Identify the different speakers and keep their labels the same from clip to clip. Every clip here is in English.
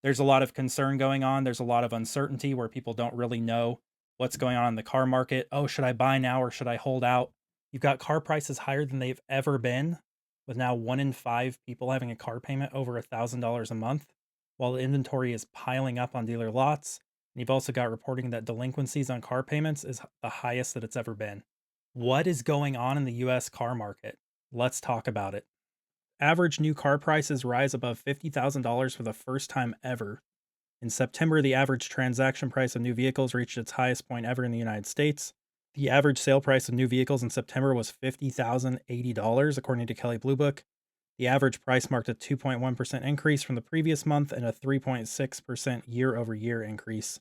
Speaker 1: there's a lot of concern going on. There's a lot of uncertainty where people don't really know what's going on in the car market. Oh, should I buy now or should I hold out? You've got car prices higher than they've ever been, with now 1 in 5 people having a car payment over $1,000 a month, while inventory is piling up on dealer lots. And you've also got reporting that delinquencies on car payments is the highest that it's ever been. What is going on in the US car market? Let's talk about it. Average new car prices rise above $50,000 for the first time ever. In September, the average transaction price of new vehicles reached its highest point ever in the United States. The average sale price of new vehicles in September was $50,080, according to Kelley Blue Book. The average price marked a 2.1% increase from the previous month and a 3.6% year over year increase.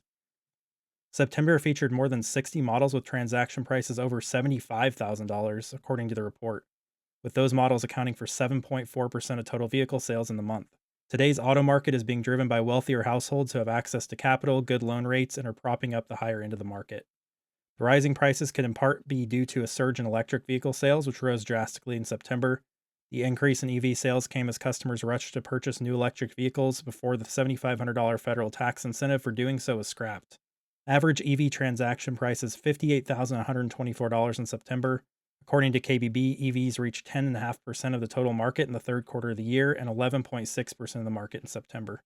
Speaker 1: September featured more than 60 models with transaction prices over $75,000, according to the report, with those models accounting for 7.4% of total vehicle sales in the month. Today's auto market is being driven by wealthier households who have access to capital, good loan rates, and are propping up the higher end of the market. The rising prices could in part be due to a surge in electric vehicle sales, which rose drastically in September. The increase in EV sales came as customers rushed to purchase new electric vehicles before the $7,500 federal tax incentive for doing so was scrapped. Average EV transaction price is $58,124 in September. According to KBB, EVs reached 10.5% of the total market in the third quarter of the year and 11.6% of the market in September.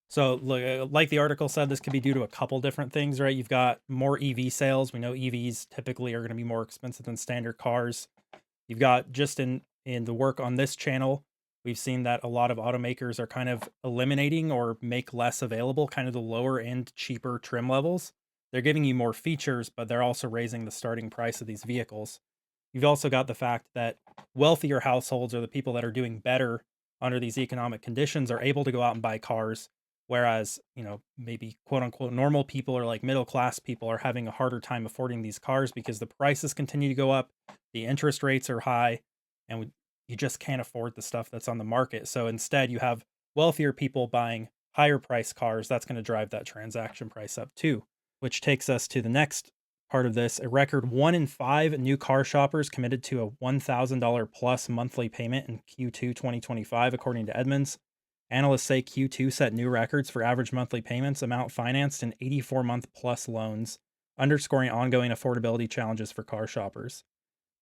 Speaker 1: So, like the article said, this could be due to a couple different things, right? You've got more EV sales. We know EVs typically are going to be more expensive than standard cars. You've got just in the work on this channel, we've seen that a lot of automakers are kind of eliminating or make less available kind of the lower end, cheaper trim levels. They're giving you more features, but they're also raising the starting price of these vehicles. You've also got the fact that wealthier households, or the people that are doing better under these economic conditions, are able to go out and buy cars, whereas, maybe quote unquote normal people or like middle class people are having a harder time affording these cars because the prices continue to go up, the interest rates are high, and you just can't afford the stuff that's on the market. So instead, you have wealthier people buying higher price cars. That's going to drive that transaction price up too, which takes us to the next part of this. A record 1 in 5 new car shoppers committed to a $1,000 plus monthly payment in Q2 2025, according to Edmunds. Analysts say Q2 set new records for average monthly payments, amount financed, and 84-month plus loans, underscoring ongoing affordability challenges for car shoppers.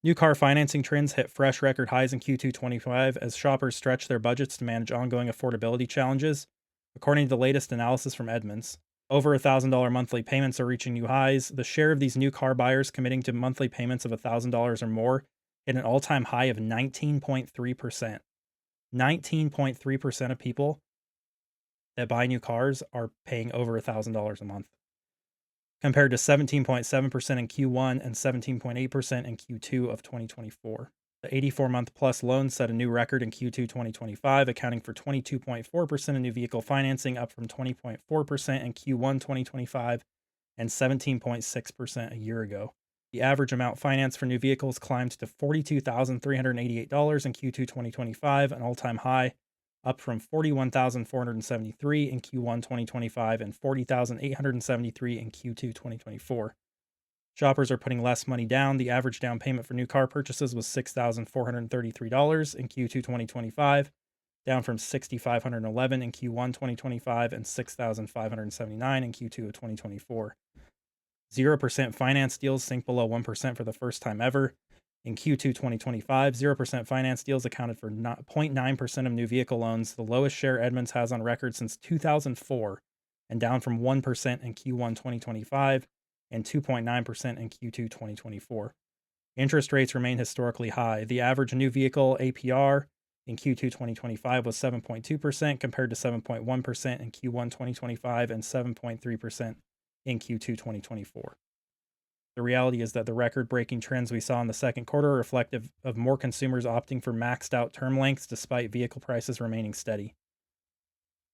Speaker 1: New car financing trends hit fresh record highs in Q2 25 as shoppers stretch their budgets to manage ongoing affordability challenges, according to the latest analysis from Edmunds. Over $1,000 monthly payments are reaching new highs. The share of these new car buyers committing to monthly payments of $1,000 or more hit an all-time high of 19.3%. 19.3% of people that buy new cars are paying over $1,000 a month, compared to 17.7% in Q1 and 17.8% in Q2 of 2024. The 84-month plus loans set a new record in Q2 2025, accounting for 22.4% of new vehicle financing, up from 20.4% in Q1 2025 and 17.6% a year ago. The average amount financed for new vehicles climbed to $42,388 in Q2 2025, an all-time high, up from $41,473 in Q1 2025 and $40,873 in Q2 2024. Shoppers are putting less money down. The average down payment for new car purchases was $6,433 in Q2 2025, down from $6,511 in Q1 2025 and $6,579 in Q2 of 2024. 0% finance deals sink below 1% for the first time ever. In Q2 2025, 0% finance deals accounted for 0.9% of new vehicle loans, the lowest share Edmunds has on record since 2004, and down from 1% in Q1 2025 and 2.9% in Q2 2024. Interest rates remain historically high. The average new vehicle APR in Q2 2025 was 7.2% compared to 7.1% in Q1 2025 and 7.3% in Q2 2024. The reality is that the record-breaking trends we saw in the second quarter are reflective of more consumers opting for maxed-out term lengths despite vehicle prices remaining steady.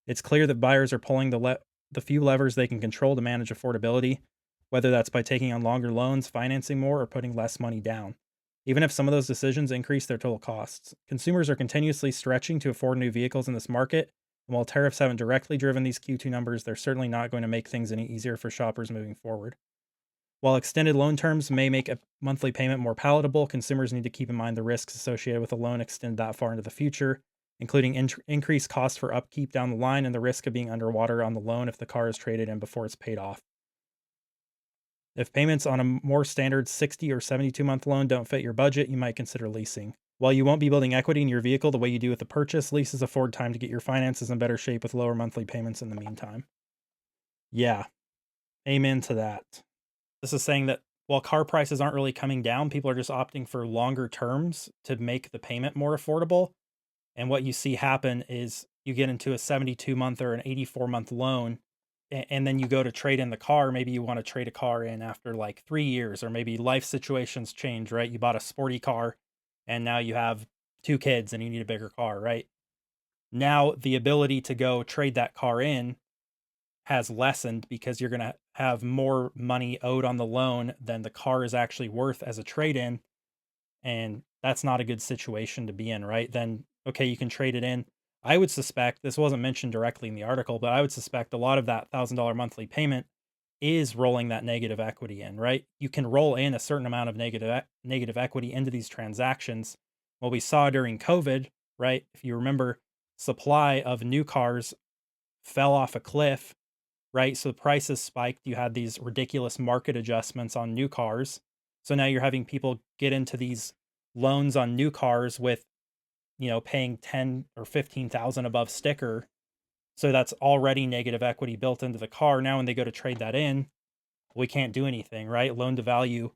Speaker 1: It's clear that buyers are pulling the few levers they can control to manage affordability, whether that's by taking on longer loans, financing more, or putting less money down. Even if some of those decisions increase their total costs, consumers are continuously stretching to afford new vehicles in this market, and while tariffs haven't directly driven these Q2 numbers, they're certainly not going to make things any easier for shoppers moving forward. While extended loan terms may make a monthly payment more palatable, consumers need to keep in mind the risks associated with a loan extended that far into the future. including increased costs for upkeep down the line and the risk of being underwater on the loan if the car is traded in before it's paid off. If payments on a more standard 60 or 72-month loan don't fit your budget, you might consider leasing. While you won't be building equity in your vehicle the way you do with a purchase, leases afford time to get your finances in better shape with lower monthly payments in the meantime. Yeah, amen to that. This is saying that while car prices aren't really coming down, people are just opting for longer terms to make the payment more affordable. And what you see happen is you get into a 72-month or an 84-month loan, and then you go to trade in the car. Maybe you want to trade a car in after like 3 years, or maybe life situations change, right? You bought a sporty car and now you have two kids and you need a bigger car, right? Now the ability to go trade that car in has lessened because you're going to have more money owed on the loan than the car is actually worth as a trade in. And that's not a good situation to be in, right? Then, okay, you can trade it in. I would suspect, this wasn't mentioned directly in the article, but I would suspect a lot of that $1,000 monthly payment is rolling that negative equity in, right? You can roll in a certain amount of negative equity into these transactions. What we saw during COVID, right? If you remember, supply of new cars fell off a cliff, right? So the prices spiked. You had these ridiculous market adjustments on new cars. So now you're having people get into these loans on new cars with, paying 10 or 15,000 above sticker. So that's already negative equity built into the car. Now when they go to trade that in, we can't do anything, right? Loan to value,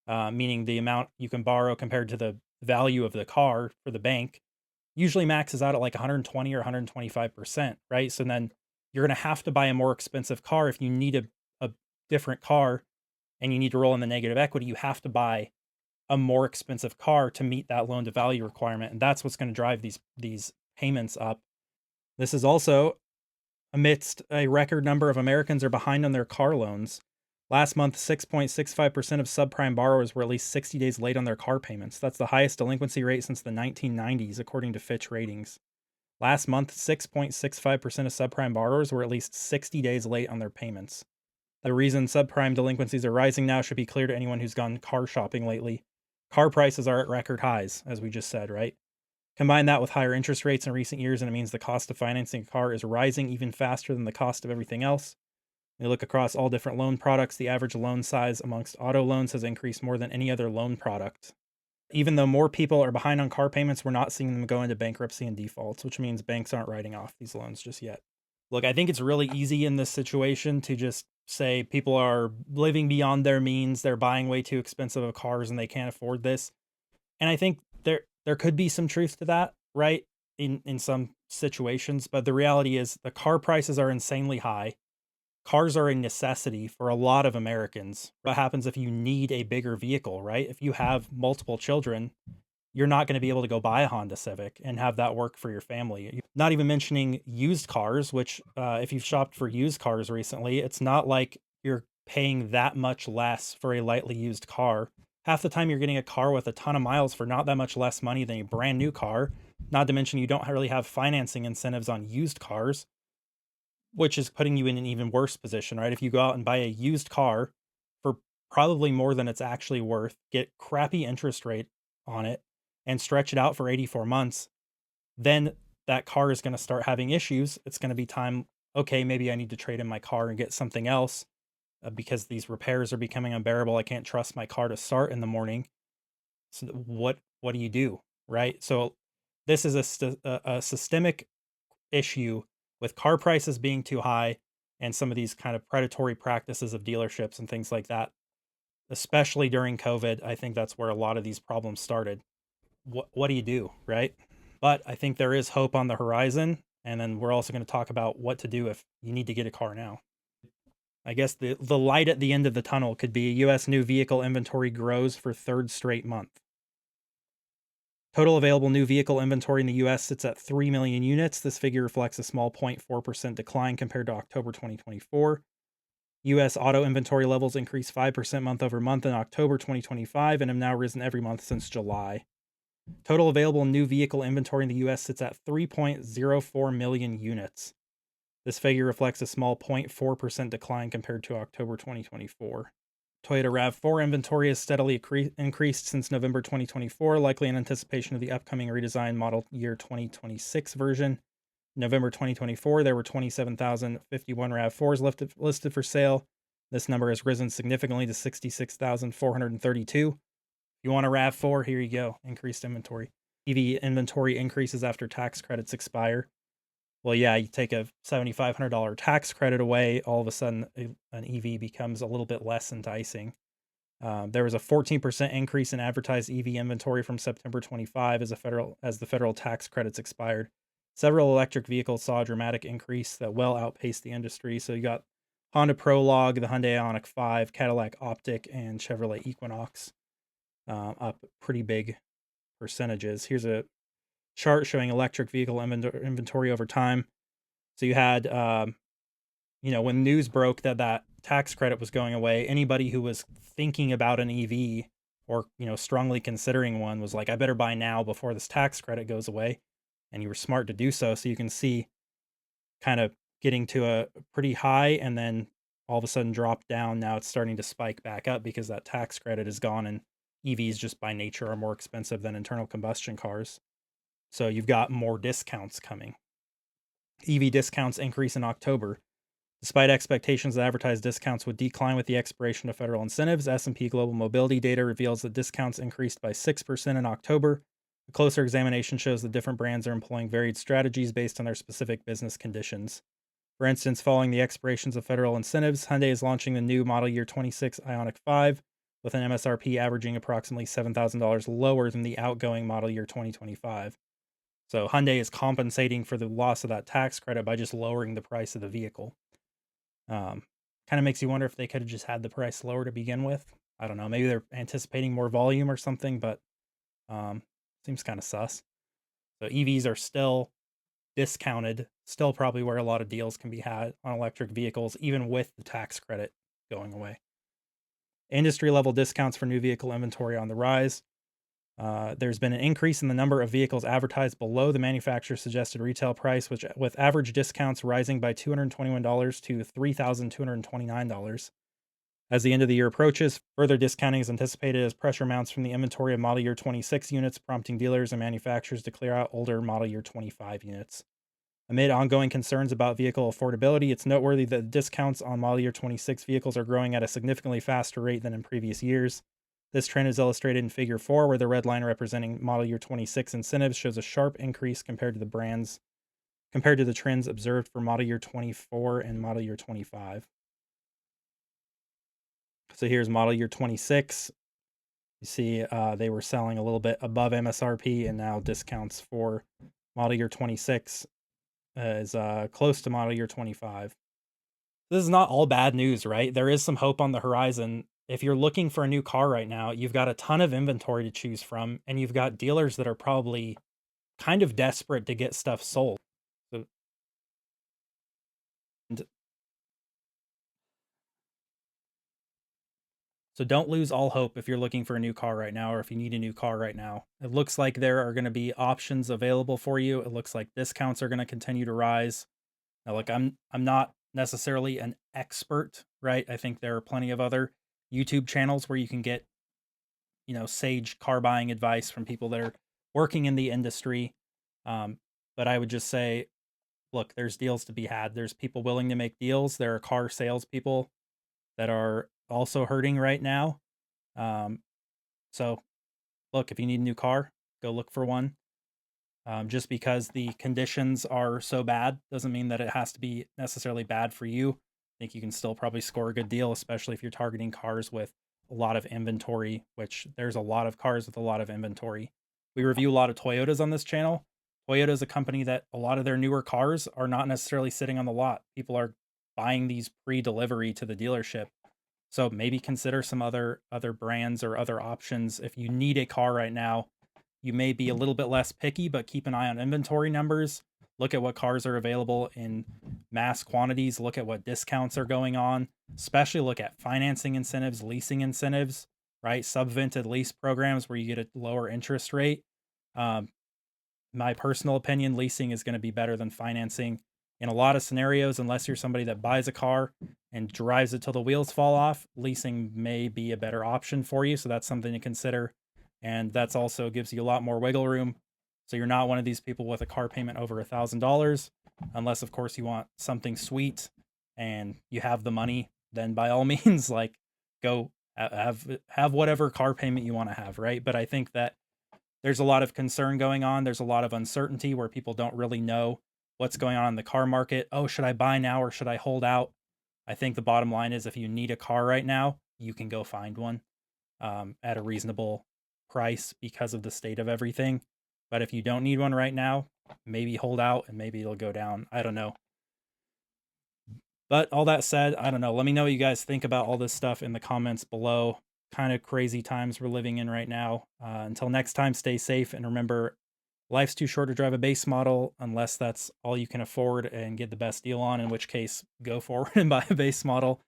Speaker 1: meaning the amount you can borrow compared to the value of the car for the bank, usually maxes out at like 120 or 125%, right? So then you're going to have to buy a more expensive car. If you need a different car and you need to roll in the negative equity, you have to buy a more expensive car to meet that loan to value requirement. And that's what's going to drive these payments up. This is also amidst a record number of Americans are behind on their car loans. Last month, 6.65% of subprime borrowers were at least 60 days late on their car payments. That's the highest delinquency rate since the 1990s, according to Fitch Ratings. Last month, 6.65% of subprime borrowers were at least 60 days late on their payments. The reason subprime delinquencies are rising now should be clear to anyone who's gone car shopping lately. Car prices are at record highs, as we just said, right? Combine that with higher interest rates in recent years, and it means the cost of financing a car is rising even faster than the cost of everything else. When you look across all different loan products, the average loan size amongst auto loans has increased more than any other loan product. Even though more people are behind on car payments, we're not seeing them go into bankruptcy and defaults, which means banks aren't writing off these loans just yet. Look, I think it's really easy in this situation to just say people are living beyond their means, they're buying way too expensive of cars and they can't afford this. And I think there could be some truth to that, right? In some situations, but the reality is the car prices are insanely high. Cars are a necessity for a lot of Americans. What happens if you need a bigger vehicle, right? If you have multiple children, you're not going to be able to go buy a Honda Civic and have that work for your family. Not even mentioning used cars, which if you've shopped for used cars recently, it's not like you're paying that much less for a lightly used car. Half the time you're getting a car with a ton of miles for not that much less money than a brand new car. Not to mention you don't really have financing incentives on used cars, which is putting you in an even worse position, right? If you go out and buy a used car for probably more than it's actually worth, get crappy interest rate on it, and stretch it out for 84 months, then that car is going to start having issues. It's going to be time, okay, maybe I need to trade in my car and get something else because these repairs are becoming unbearable. I can't trust my car to start in the morning. So what do you do, right? So this is a systemic issue with car prices being too high and some of these kind of predatory practices of dealerships and things like that, especially during COVID. I think that's where a lot of these problems started. What do you do, right? But I think there is hope on the horizon, and then we're also going to talk about what to do if you need to get a car now. I guess the light at the end of the tunnel could be U.S. new vehicle inventory grows for third straight month. Total available new vehicle inventory in the U.S. sits at 3 million units. This figure reflects a small 0.4% decline compared to October 2024. U.S. auto inventory levels increased 5% month over month in October 2025 and have now risen every month since July. Total available new vehicle inventory in the U.S. sits at 3.04 million units. This figure reflects a small 0.4% decline compared to October 2024. Toyota RAV4 inventory has steadily increased since November 2024, likely in anticipation of the upcoming redesigned model year 2026 version. November 2024, there were 27,051 RAV4s listed for sale. This number has risen significantly to 66,432. If you want a RAV4, here you go. Increased inventory. EV inventory increases after tax credits expire. Well, yeah, you take a $7,500 tax credit away, all of a sudden an EV becomes a little bit less enticing. There was a 14% increase in advertised EV inventory from September 25 as the federal tax credits expired. Several electric vehicles saw a dramatic increase that well outpaced the industry. So you got Honda Prologue, the Hyundai Ioniq 5, Cadillac Optic, and Chevrolet Equinox up pretty big percentages. Here's a chart showing electric vehicle inventory over time. So you had, when news broke that tax credit was going away, anybody who was thinking about an EV or, strongly considering one was like, I better buy now before this tax credit goes away. And you were smart to do so. So you can see kind of getting to a pretty high and then all of a sudden drop down. Now it's starting to spike back up because that tax credit is gone and EVs just by nature are more expensive than internal combustion cars. So you've got more discounts coming. EV discounts increase in October. Despite expectations that advertised discounts would decline with the expiration of federal incentives, S&P Global Mobility data reveals that discounts increased by 6% in October. A closer examination shows that different brands are employing varied strategies based on their specific business conditions. For instance, following the expirations of federal incentives, Hyundai is launching the new model year 26 Ioniq 5 with an MSRP averaging approximately $7,000 lower than the outgoing model year 2025. So Hyundai is compensating for the loss of that tax credit by just lowering the price of the vehicle. Kind of makes you wonder if they could have just had the price lower to begin with. I don't know. Maybe they're anticipating more volume or something, but seems kind of sus. So EVs are still discounted, still probably where a lot of deals can be had on electric vehicles, even with the tax credit going away. Industry level discounts for new vehicle inventory on the rise. There's been an increase in the number of vehicles advertised below the manufacturer's suggested retail price, which with average discounts rising by $221 to $3,229. As the end of the year approaches, further discounting is anticipated as pressure mounts from the inventory of model year 26 units, prompting dealers and manufacturers to clear out older model year 25 units. Amid ongoing concerns about vehicle affordability, it's noteworthy that discounts on model year 26 vehicles are growing at a significantly faster rate than in previous years. This trend is illustrated in Figure 4, where the red line representing model year 26 incentives shows a sharp increase compared to the trends observed for model year 24 and model year 25. So here's model year 26. You see they were selling a little bit above MSRP, and now discounts for model year 26 is close to model year 25. This is not all bad news, right? There is some hope on the horizon. If you're looking for a new car right now, you've got a ton of inventory to choose from, and you've got dealers that are probably kind of desperate to get stuff sold. So, and So don't lose all hope if you're looking for a new car right now or if you need a new car right now. It looks like there are going to be options available for you. It looks like discounts are going to continue to rise. Now, look, I'm not necessarily an expert, right? I think there are plenty of other YouTube channels where you can get, sage car buying advice from people that are working in the industry. But I would just say, look, there's deals to be had. There's people willing to make deals. There are car salespeople that are also hurting right now. So look, if you need a new car, go look for one. Just because the conditions are so bad doesn't mean that it has to be necessarily bad for you. I think you can still probably score a good deal, especially if you're targeting cars with a lot of inventory, which there's a lot of cars with a lot of inventory. We review a lot of Toyotas on this channel. Toyota is a company that a lot of their newer cars are not necessarily sitting on the lot. People are buying these pre-delivery to the dealership. So maybe consider some other brands or other options. If you need a car right now, you may be a little bit less picky, but keep an eye on inventory numbers. Look at what cars are available in mass quantities. Look at what discounts are going on. Especially look at financing incentives, leasing incentives, right? Subvented lease programs where you get a lower interest rate. My personal opinion, leasing is going to be better than financing in a lot of scenarios, unless you're somebody that buys a car and drives it till the wheels fall off, leasing may be a better option for you. So that's something to consider. And that's also gives you a lot more wiggle room. So you're not one of these people with a car payment over $1,000, unless of course you want something sweet and you have the money. Then by all means, like go have whatever car payment you want to have, right? But I think that there's a lot of concern going on. There's a lot of uncertainty where people don't really know what's going on in the car market. Oh, should I buy now or should I hold out? I think the bottom line is if you need a car right now, you can go find one at a reasonable price because of the state of everything. But if you don't need one right now, maybe hold out and maybe it'll go down. I don't know. But all that said, I don't know. Let me know what you guys think about all this stuff in the comments below. Kind of crazy times we're living in right now. Until next time, stay safe. And remember, life's too short to drive a base model unless that's all you can afford and get the best deal on, in which case, go forward and buy a base model.